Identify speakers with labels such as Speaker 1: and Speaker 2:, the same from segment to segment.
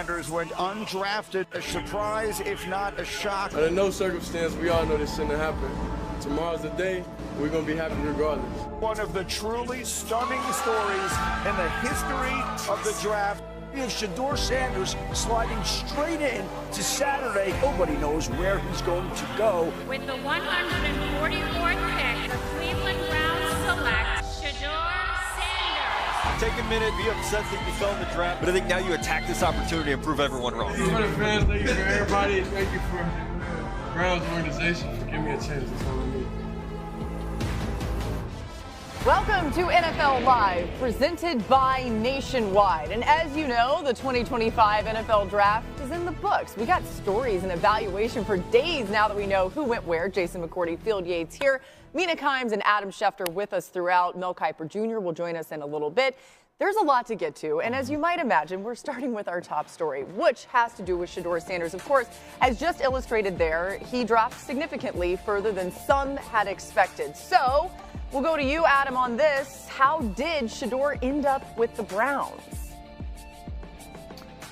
Speaker 1: Sanders went undrafted. A surprise, if not a shock.
Speaker 2: Under no circumstance, we all know this shouldn't have happened. Tomorrow's the day. We're going to be happy regardless.
Speaker 1: One of the truly stunning stories in the history of the draft.
Speaker 3: Shedeur Sanders sliding straight in to Saturday. Nobody knows where he's going to go.
Speaker 4: With the 144th pick, the Cleveland Browns select Shedeur Sanders.
Speaker 5: Take a minute, be upset that you fell in the draft, but I think now you attack this opportunity and prove everyone wrong.
Speaker 2: Thank you for the fans, thank you for everybody, thank you for the Browns organization for giving me a chance. That's all I need.
Speaker 6: Welcome to NFL Live, presented by Nationwide. And as you know, the 2025 NFL Draft is in the books. We got stories and evaluation for days now that we know who went where. Jason McCourty, Field Yates here, Mina Kimes and Adam Schefter with us throughout. Mel Kiper Jr. will join us in a little bit. There's a lot to get to, and as you might imagine, we're starting with our top story, which has to do with Shedeur Sanders. Of course, as just illustrated there, he dropped significantly further than some had expected. So we'll go to you, Adam, on this. How did Shedeur end up with the Browns?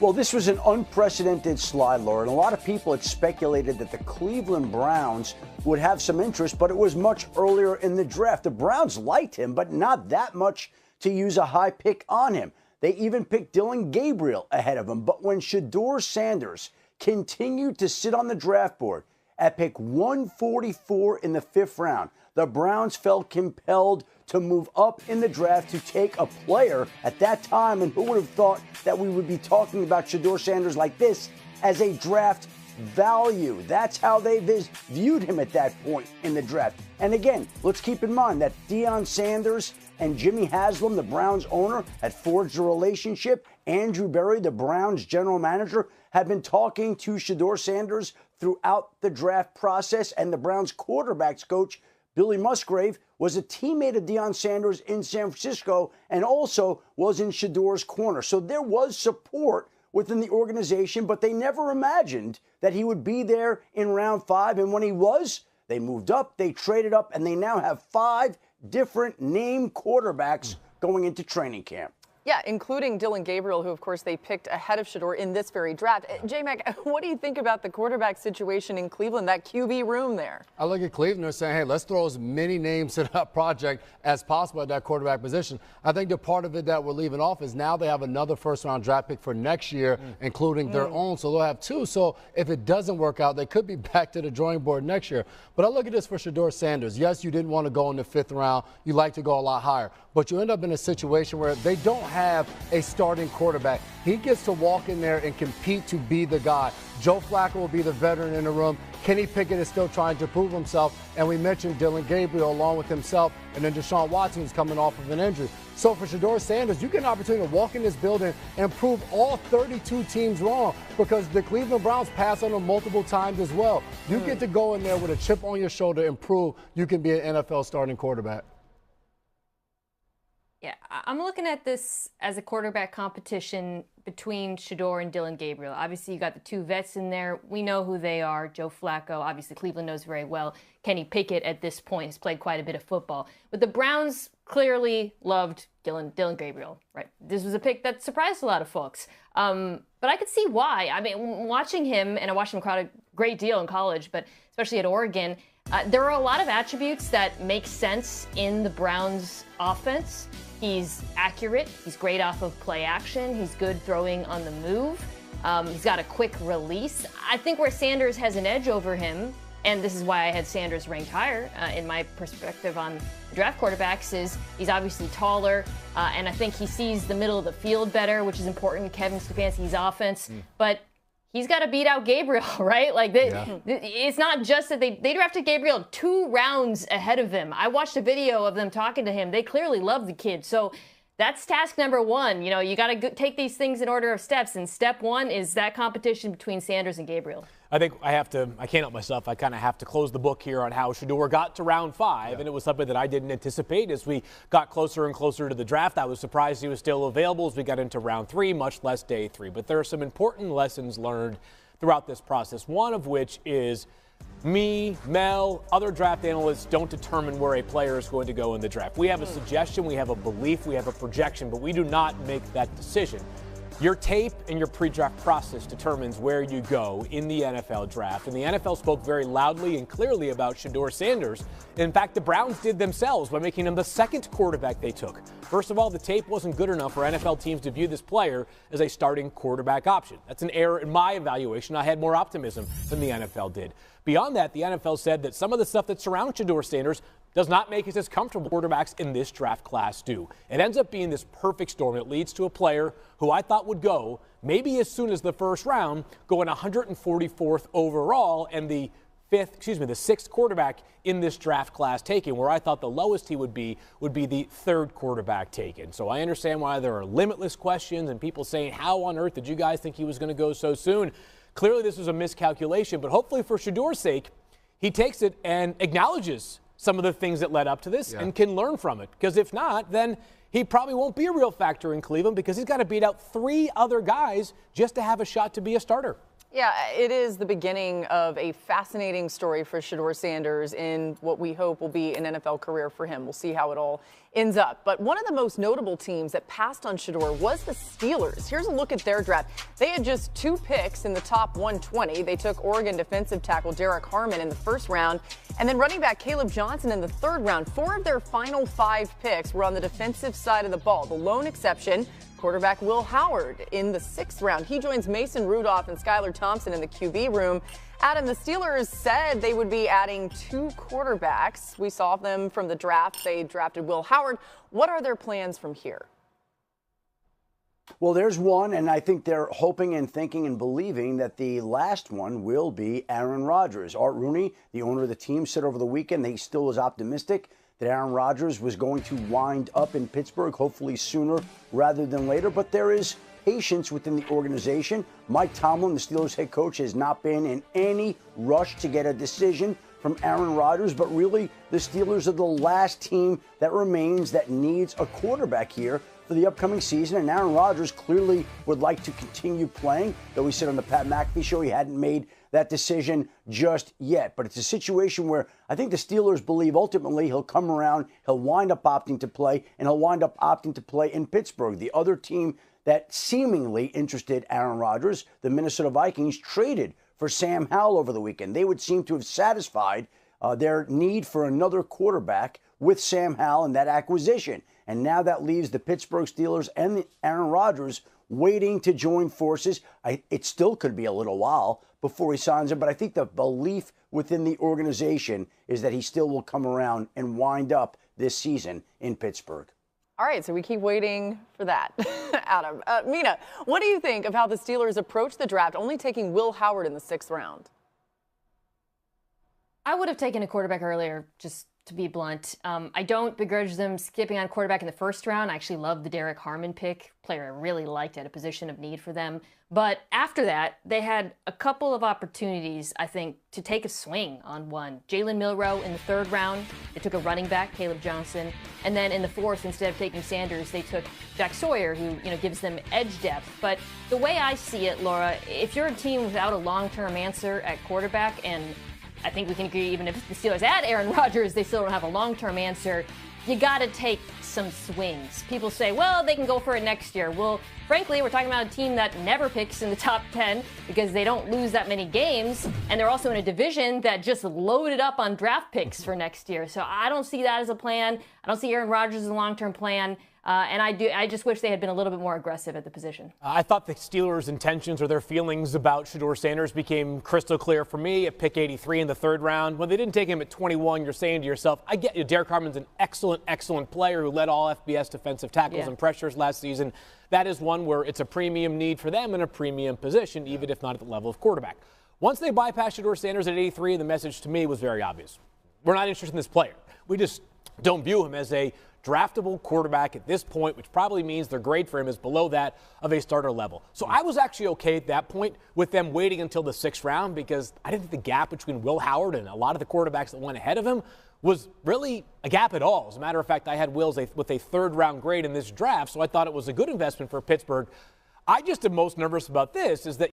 Speaker 3: Well, this was an unprecedented slide, Laura, and a lot of people had speculated that the Cleveland Browns would have some interest, but it was much earlier in the draft. The Browns liked him, but not that much to use a high pick on him. They even picked Dillon Gabriel ahead of him. But when Shedeur Sanders continued to sit on the draft board at pick 144 in the 5th round, the Browns felt compelled to move up in the draft to take a player at that time. And who would have thought that we would be talking about Shedeur Sanders like this as a draft value? That's how they viewed him at that point in the draft. And again, let's keep in mind that Deion Sanders and Jimmy Haslam, the Browns owner, had forged a relationship. Andrew Berry, the Browns general manager, had been talking to Shedeur Sanders throughout the draft process. And the Browns quarterbacks coach, Billy Musgrave, was a teammate of Deion Sanders in San Francisco and also was in Shedeur's corner. So there was support within the organization, but they never imagined that he would be there in round 5. And when he was, they moved up, they traded up, and they now have 5 different named quarterbacks going into training camp.
Speaker 6: Yeah, including Dillon Gabriel, who, of course, they picked ahead of Shedeur in this very draft. J-Mac, what do you think about the quarterback situation in Cleveland, that QB room there?
Speaker 7: I look at Cleveland and saying, hey, let's throw as many names to that project as possible at that quarterback position. I think the part of it that we're leaving off is now they have another first-round draft pick for next year, including their own, so they'll have 2. So if it doesn't work out, they could be back to the drawing board next year. But I look at this for Shedeur Sanders. Yes, you didn't want to go in the 5th round. You like to go a lot higher. But you end up in a situation where they don't have a starting quarterback. He gets to walk in there and compete to be the guy. Joe Flacco will be the veteran in the room. Kenny Pickett is still trying to prove himself. And we mentioned Dillon Gabriel along with himself, and then Deshaun Watson is coming off of an injury. So for Shedeur Sanders, you get an opportunity to walk in this building and prove all 32 teams wrong, because the Cleveland Browns pass on him multiple times as well. You get to go in there with a chip on your shoulder and prove you can be an NFL starting quarterback.
Speaker 8: Yeah, I'm looking at this as a quarterback competition between Shedeur and Dillon Gabriel. Obviously, you got the 2 vets in there. We know who they are. Joe Flacco, obviously Cleveland knows very well. Kenny Pickett at this point has played quite a bit of football. But the Browns clearly loved Dillon Gabriel, right? This was a pick that surprised a lot of folks. But I could see why. I mean, watching him, and I watched him a great deal in college, but especially at Oregon, there are a lot of attributes that make sense in the Browns' offense. He's accurate. He's great off of play action. He's good throwing on the move. He's got a quick release. I think where Sanders has an edge over him, and this is why I had Sanders ranked higher in my perspective on draft quarterbacks, is he's obviously taller, and I think he sees the middle of the field better, which is important. Kevin Stefanski's offense. But he's got to beat out Gabriel, right? Like, it's not just that they drafted Gabriel 2 rounds ahead of him. I watched a video of them talking to him. They clearly love the kid. So that's task number 1. You know, you got to take these things in order of steps. And step 1 is that competition between Sanders and Gabriel.
Speaker 9: I think I can't help myself. I kind of have to close the book here on how Shedeur got to round 5, and it was something that I didn't anticipate as we got closer and closer to the draft. I was surprised he was still available as we got into round 3, much less day 3. But there are some important lessons learned throughout this process, one of which is me, Mel, other draft analysts don't determine where a player is going to go in the draft. We have a suggestion, we have a belief, we have a projection, but we do not make that decision. Your tape and your pre-draft process determines where you go in the NFL draft. And the NFL spoke very loudly and clearly about Shedeur Sanders. In fact, the Browns did themselves by making him the second quarterback they took. First of all, the tape wasn't good enough for NFL teams to view this player as a starting quarterback option. That's an error in my evaluation. I had more optimism than the NFL did. Beyond that, the NFL said that some of the stuff that surrounds Shedeur Sanders does not make us as comfortable quarterbacks in this draft class do. It ends up being this perfect storm. It leads to a player who I thought would go maybe as soon as the first round, going 144th overall, and the sixth quarterback in this draft class taken, where I thought the lowest he would be the third quarterback taken. So I understand why there are limitless questions and people saying, how on earth did you guys think he was going to go so soon? Clearly this was a miscalculation, but hopefully for Shedeur's sake, he takes it and acknowledges some of the things that led up to this and can learn from it. Because if not, then he probably won't be a real factor in Cleveland because he's got to beat out 3 other guys just to have a shot to be a starter.
Speaker 6: Yeah, it is the beginning of a fascinating story for Shedeur Sanders in what we hope will be an NFL career for him. We'll see how it all ends up. But one of the most notable teams that passed on Shedeur was the Steelers. Here's a look at their draft. They had just 2 picks in the top 120. They took Oregon defensive tackle Derek Harmon in the first round, and then running back Caleb Johnson in the third round. 4 of their final 5 picks were on the defensive side of the ball. The lone exception, quarterback Will Howard in the 6th round. He joins Mason Rudolph and Skylar Thompson in the QB room. Adam, the Steelers said they would be adding 2 quarterbacks. We saw them from the draft. They drafted Will Howard. What are their plans from here?
Speaker 3: Well, there's one, and I think they're hoping and thinking and believing that the last one will be Aaron Rodgers. Art Rooney, the owner of the team, said over the weekend that he still was optimistic that Aaron Rodgers was going to wind up in Pittsburgh, hopefully sooner rather than later. But there is patience within the organization. Mike Tomlin, the Steelers head coach, has not been in any rush to get a decision from Aaron Rodgers. But really, the Steelers are the last team that remains that needs a quarterback here for the upcoming season. And Aaron Rodgers clearly would like to continue playing, though he said on the Pat McAfee show he hadn't made that decision just yet. But it's a situation where I think the Steelers believe ultimately he'll come around, he'll wind up opting to play, and he'll wind up opting to play in Pittsburgh. The other team that seemingly interested Aaron Rodgers, the Minnesota Vikings, traded for Sam Howell over the weekend. They would seem to have satisfied their need for another quarterback with Sam Howell and that acquisition. And now that leaves the Pittsburgh Steelers and Aaron Rodgers waiting to join forces. It still could be a little while before he signs him, but I think the belief within the organization is that he still will come around and wind up this season in Pittsburgh.
Speaker 6: All right, so we keep waiting for that. Adam, Mina, what do you think of how the Steelers approached the draft, only taking Will Howard in the 6th round?
Speaker 8: I would have taken a quarterback earlier, just to be blunt. I don't begrudge them skipping on quarterback in the 1st round. I actually love the Derek Harmon pick, player I really liked at a position of need for them. But after that, they had a couple of opportunities, I think, to take a swing on one. Jalen Milroe in the 3rd round. They took a running back, Caleb Johnson. And then in the 4th, instead of taking Sanders, they took Jack Sawyer, who gives them edge depth. But the way I see it, Laura, if you're a team without a long-term answer at quarterback, and I think we can agree even if the Steelers add Aaron Rodgers, they still don't have a long-term answer, you got to take some swings. People say, well, they can go for it next year. Well, frankly, we're talking about a team that never picks in the top 10 because they don't lose that many games, and they're also in a division that just loaded up on draft picks for next year. So I don't see that as a plan. I don't see Aaron Rodgers as a long-term plan. And I just wish they had been a little bit more aggressive at the position. I
Speaker 9: thought the Steelers' intentions or their feelings about Shedeur Sanders became crystal clear for me at pick 83 in the 3rd round. When they didn't take him at 21, you're saying to yourself, I get you, Derek Harmon's an excellent, excellent player who led all FBS defensive tackles and pressures last season. That is one where it's a premium need for them in a premium position, even if not at the level of quarterback. Once they bypassed Shedeur Sanders at 83, the message to me was very obvious. We're not interested in this player. We just don't view him as a draftable quarterback at this point, which probably means their grade for him is below that of a starter level. So I was actually okay at that point with them waiting until the 6th round because I didn't think the gap between Will Howard and a lot of the quarterbacks that went ahead of him was really a gap at all. As a matter of fact, I had Wills with a 3rd round grade in this draft, so I thought it was a good investment for Pittsburgh. I just am most nervous about this is that